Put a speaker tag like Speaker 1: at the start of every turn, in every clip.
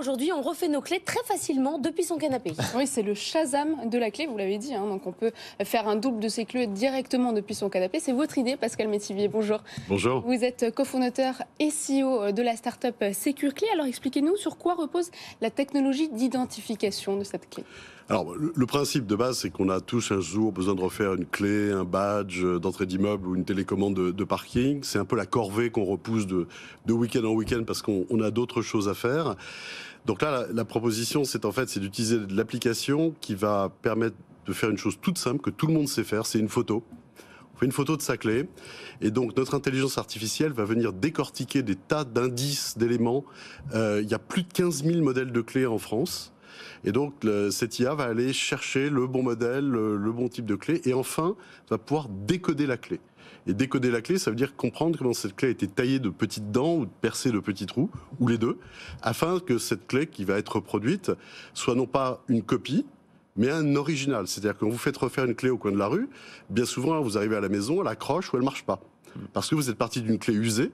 Speaker 1: Aujourd'hui, on refait nos clés très facilement depuis son canapé.
Speaker 2: Oui, c'est le Shazam de la clé, vous l'avez dit. Donc on peut faire un double de ses clés directement depuis son canapé. C'est votre idée, Pascal Métivier. Bonjour.
Speaker 3: Bonjour.
Speaker 2: Vous êtes cofondateur et CEO de la start-up SecureClé. Alors expliquez-nous sur quoi repose la technologie d'identification de cette clé.
Speaker 3: Alors, le principe de base, c'est qu'on a tous un jour besoin de refaire une clé, un badge d'entrée d'immeuble ou une télécommande de parking. C'est un peu la corvée qu'on repousse de week-end en week-end parce qu'on a d'autres choses à faire. Donc là, la proposition, c'est d'utiliser l'application qui va permettre de faire une chose toute simple que tout le monde sait faire, c'est une photo. On fait une photo de sa clé et donc notre intelligence artificielle va venir décortiquer des tas d'indices, d'éléments. Il y a plus de 15 000 modèles de clés en France. Et donc, cette IA va aller chercher le bon modèle, le bon type de clé, et enfin, va pouvoir décoder la clé. Et décoder la clé, ça veut dire comprendre comment cette clé a été taillée de petites dents ou percée de petits trous, ou les deux, afin que cette clé qui va être reproduite soit non pas une copie, mais un original. C'est-à-dire que quand vous faites refaire une clé au coin de la rue, bien souvent, vous arrivez à la maison, elle accroche ou elle ne marche pas. Parce que vous êtes parti d'une clé usée,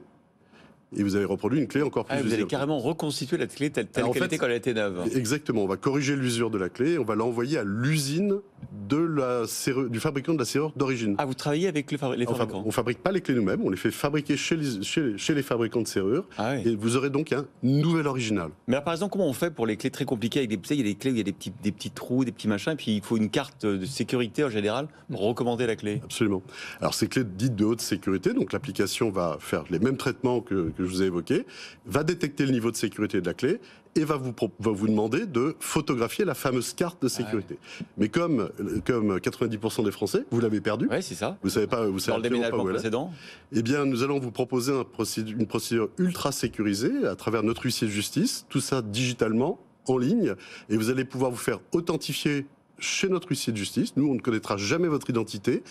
Speaker 3: et vous avez reproduit une clé encore plus usée.
Speaker 4: Vous allez carrément reconstituer la clé telle qu'elle était quand elle était neuve.
Speaker 3: Exactement, on va corriger l'usure de la clé, on va l'envoyer à l'usine du fabricant de la serrure d'origine.
Speaker 4: Ah, vous travaillez avec les fabricants?
Speaker 3: On ne fabrique pas les clés nous-mêmes, on les fait fabriquer chez les fabricants de serrures, et vous aurez donc un nouvel original.
Speaker 4: Mais alors, par exemple, comment on fait pour les clés très compliquées avec il y a des clés où il y a des petits trous, des petits machins, et puis il faut une carte de sécurité en général pour recommander la clé?
Speaker 3: Absolument. Alors ces clés dites de haute sécurité, donc l'application va faire les mêmes traitements que je vous ai évoqués, va détecter le niveau de sécurité de la clé et va vous demander de photographier la fameuse carte de sécurité. Mais comme 90% des Français, vous l'avez perdu.
Speaker 4: Oui, c'est ça.
Speaker 3: Vous savez pas, vous savez
Speaker 4: dans le déménagement précédent.
Speaker 3: Eh bien, nous allons vous proposer une procédure ultra sécurisée à travers notre huissier de justice, tout ça digitalement, en ligne, et vous allez pouvoir vous faire authentifier chez notre huissier de justice. Nous, on ne connaîtra jamais votre identité,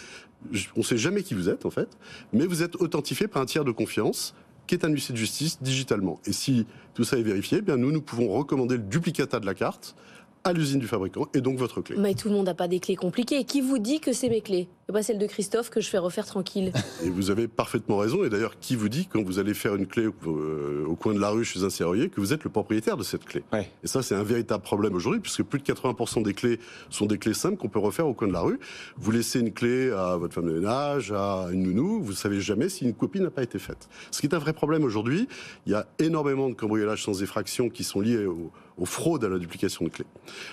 Speaker 3: on ne sait jamais qui vous êtes en fait, mais vous êtes authentifié par un tiers de confiance qui est un huissier de justice digitalement. Et si tout ça est vérifié, eh bien nous pouvons recommander le duplicata de la carte à l'usine du fabricant et donc votre clé.
Speaker 1: Mais tout le monde n'a pas des clés compliquées. Qui vous dit que c'est mes clés? C'est pas celle de Christophe que je fais refaire tranquille.
Speaker 3: Et vous avez parfaitement raison. Et d'ailleurs, qui vous dit quand vous allez faire une clé au coin de la rue chez un serrurier que vous êtes le propriétaire de cette clé? Et ça, c'est un véritable problème aujourd'hui puisque plus de 80% des clés sont des clés simples qu'on peut refaire au coin de la rue. Vous laissez une clé à votre femme de ménage, à une nounou, vous ne savez jamais si une copie n'a pas été faite. Ce qui est un vrai problème aujourd'hui, il y a énormément de cambriolages sans effraction qui sont liés aux fraudes à la duplication de clés.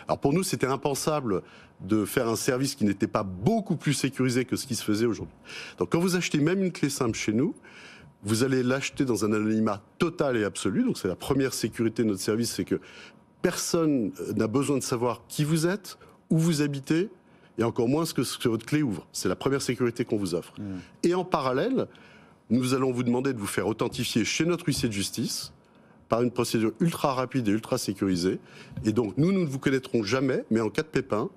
Speaker 3: Alors pour nous, c'était impensable de faire un service qui n'était pas beaucoup plus sécurisé que ce qui se faisait aujourd'hui. Donc quand vous achetez même une clé simple chez nous, vous allez l'acheter dans un anonymat total et absolu. Donc c'est la première sécurité de notre service, c'est que personne n'a besoin de savoir qui vous êtes, où vous habitez, et encore moins ce que votre clé ouvre. C'est la première sécurité qu'on vous offre. Et en parallèle, nous allons vous demander de vous faire authentifier chez notre huissier de justice par une procédure ultra rapide et ultra sécurisée. Et donc, nous ne vous connaîtrons jamais, mais en cas de pépin,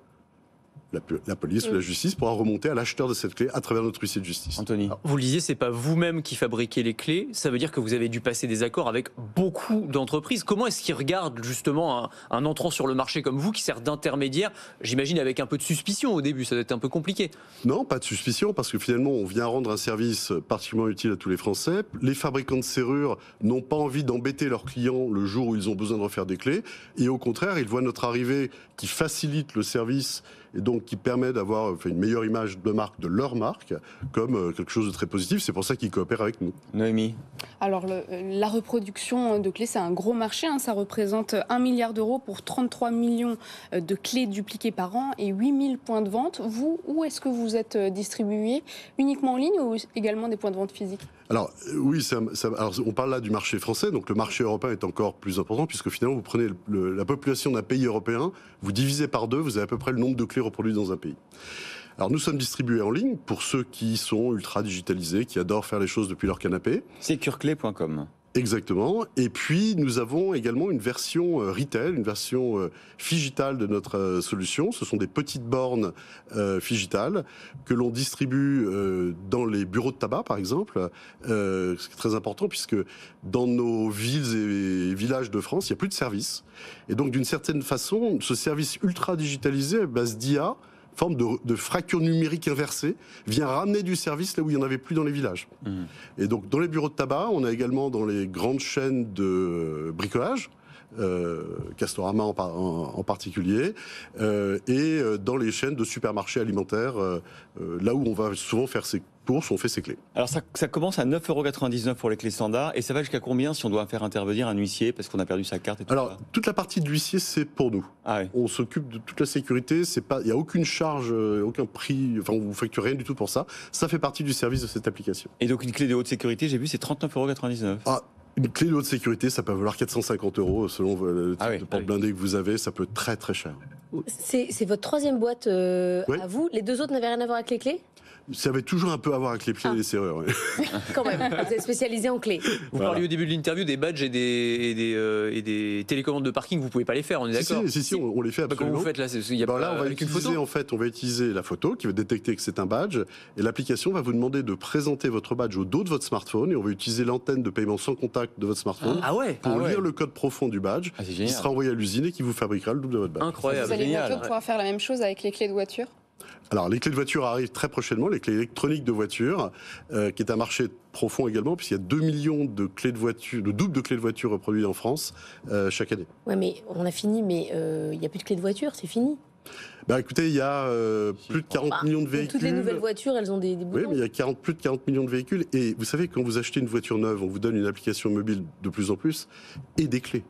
Speaker 3: la police ou la justice pourra remonter à l'acheteur de cette clé à travers notre huissier de justice.
Speaker 4: Anthony.
Speaker 5: Alors, vous le disiez, c'est pas vous-même qui fabriquez les clés. Ça veut dire que vous avez dû passer des accords avec beaucoup d'entreprises. Comment est-ce qu'ils regardent justement un entrant sur le marché comme vous qui sert d'intermédiaire? J'imagine avec un peu de suspicion au début, ça doit être un peu compliqué.
Speaker 3: Non, pas de suspicion, parce que finalement, on vient rendre un service particulièrement utile à tous les Français. Les fabricants de serrures n'ont pas envie d'embêter leurs clients le jour où ils ont besoin de refaire des clés. Et au contraire, ils voient notre arrivée qui facilite le service et donc qui permet d'avoir une meilleure image de marque, de leur marque, comme quelque chose de très positif. C'est pour ça qu'ils coopèrent avec nous.
Speaker 4: Noémie.
Speaker 2: Alors, la reproduction de clés, c'est un gros marché. Ça représente 1 milliard d'euros pour 33 millions de clés dupliquées par an et 8000 points de vente. Vous, où est-ce que vous êtes distribué? Uniquement en ligne ou également des points de vente physiques?
Speaker 3: Alors oui, alors, on parle là du marché français, donc le marché européen est encore plus important puisque finalement vous prenez la population d'un pays européen, vous divisez par deux, vous avez à peu près le nombre de clés reproduites dans un pays. Alors nous sommes distribués en ligne pour ceux qui sont ultra digitalisés, qui adorent faire les choses depuis leur canapé.
Speaker 4: Secureclé.com.
Speaker 3: Exactement. Et puis, nous avons également une version retail, une version phigitale de notre solution. Ce sont des petites bornes phigitales que l'on distribue dans les bureaux de tabac, par exemple. Ce qui est très important, puisque dans nos villes et villages de France, il n'y a plus de service. Et donc, d'une certaine façon, ce service ultra digitalisé, à base d'IA, forme de fracture numérique inversée, vient ramener du service là où il n'y en avait plus dans les villages. Et donc, dans les bureaux de tabac, on a également dans les grandes chaînes de bricolage, Castorama en particulier, et dans les chaînes de supermarchés alimentaires, là où on va souvent faire ses courses, on fait ses clés.
Speaker 4: Alors ça commence à 9,99 € pour les clés standards, et ça va jusqu'à combien si on doit faire intervenir un huissier parce qu'on a perdu sa carte et tout
Speaker 3: Alors,
Speaker 4: ça?
Speaker 3: toute la partie de l'huissier, c'est pour nous.
Speaker 4: Ah ouais.
Speaker 3: On s'occupe de toute la sécurité, il n'y a aucune charge, aucun prix, enfin, on ne facture rien du tout pour ça. Ça fait partie du service de cette application.
Speaker 4: Et donc une clé de haute sécurité, j'ai vu, c'est 39,99 €.
Speaker 3: Ah, une clé de haute sécurité, ça peut valoir 450 € selon le type de porte blindée que vous avez, ça peut être très très cher.
Speaker 1: C'est votre troisième boîte à vous. Les deux autres n'avaient rien à voir avec les clés?
Speaker 3: Ça avait toujours un peu à voir avec les clés et les serrures. Ouais.
Speaker 1: Quand même, vous êtes spécialisé en clés.
Speaker 5: Vous parliez au début de l'interview des badges et des télécommandes de parking, vous pouvez pas les faire, on est d'accord?
Speaker 3: Si, on les fait absolument.
Speaker 5: Comment vous faites là? Il y a
Speaker 3: là, on va
Speaker 5: avec une photo.
Speaker 3: on va utiliser la photo qui va détecter que c'est un badge, et l'application va vous demander de présenter votre badge au dos de votre smartphone, et on va utiliser l'antenne de paiement sans contact de votre smartphone pour lire le code profond du badge, qui sera envoyé à l'usine et qui vous fabriquera le double de votre badge.
Speaker 5: Incroyable.
Speaker 2: Vous allez bientôt pouvoir faire la même chose avec les clés de voiture?
Speaker 3: Alors, les clés de voiture arrivent très prochainement, les clés électroniques de voiture, qui est un marché profond également, puisqu'il y a 2 millions de clés de voiture, de doubles de clés de voiture reproduites en France chaque année.
Speaker 1: Ouais, mais on a fini, mais il n'y a plus de clés de voiture, c'est fini.
Speaker 3: Bah écoutez, il y a plus de 40 millions de véhicules.
Speaker 1: Toutes les nouvelles voitures, elles ont des boutons.
Speaker 3: Oui, mais il y a plus de 40 millions de véhicules. Et vous savez, quand vous achetez une voiture neuve, on vous donne une application mobile de plus en plus et des clés.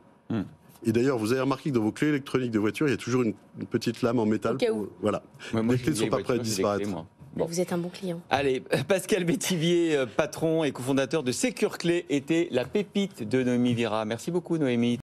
Speaker 3: Et d'ailleurs, vous avez remarqué que dans vos clés électroniques de voiture, il y a toujours une petite lame en métal.
Speaker 1: Au cas où.
Speaker 3: Voilà.
Speaker 4: Moi,
Speaker 3: les clés ne sont pas prêtes à disparaître.
Speaker 4: Bon.
Speaker 1: Vous êtes un bon client.
Speaker 4: Allez, Pascal Métivier, patron et cofondateur de Sécurclé, était la pépite de Noémie Vira. Merci beaucoup Noémie.